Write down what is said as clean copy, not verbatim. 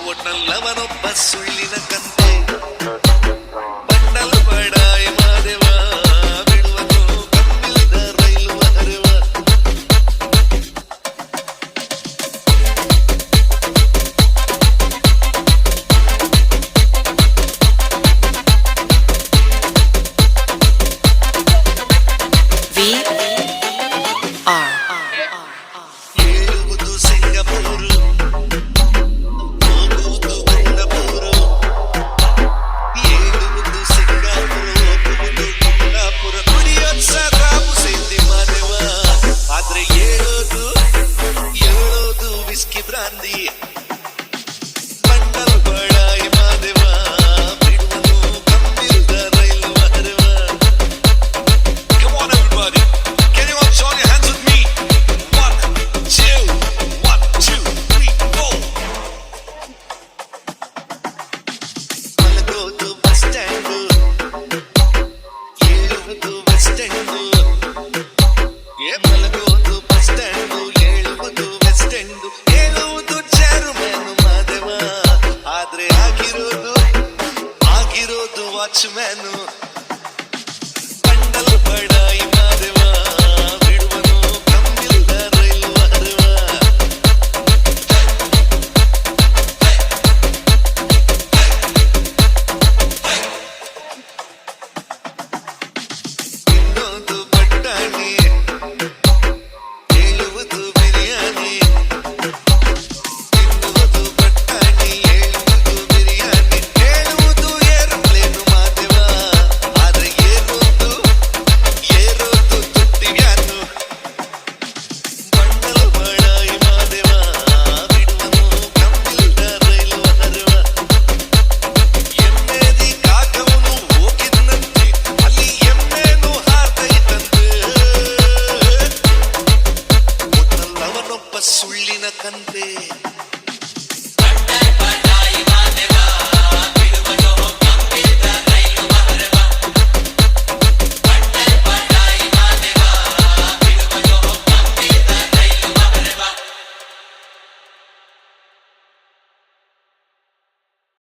ಒಟ್ನಲ್ಲವನೊಬ್ಬ ಸುಳ್ಳಿನ ಕಂತೆ ಬಂಡಲ್ ಬಡಾಯಿ ಮಾದೇವ ಬಿಡುವನು ಕಮ್ಮಿಲ್ದ ರೈಲು ಹರಿವ ಏಳುವುದು ಸಿಂಗಪೂರು ಬ್ರಾಂದಿ ಬಂಡಲ್ ಬಡಾಯಿ ಮಾದೇವ ಬಿಡುವನು ಕಮ್ಮಿಲ್ದ ರೈಲು ಹರಿವ. Come on everybody, can you all join your hands with me? 1 2 1 2 3 4. ಮಲಗೋದು ಬಸ್ ಸ್ಟ್ಯಾಂಡು ಏಳುವುದು ಬಸ್ ಸ್ಟ್ಯಾಂಡು ಮಲಗೋದು ಬಸ್ ಸ್ಟ್ಯಾಂಡು ಏಳುವುದು ಬಸ್ ಸ್ಟ್ಯಾಂಡು ಆಗಿರೋದು ವಾಚ್ಮ್ಯಾನ್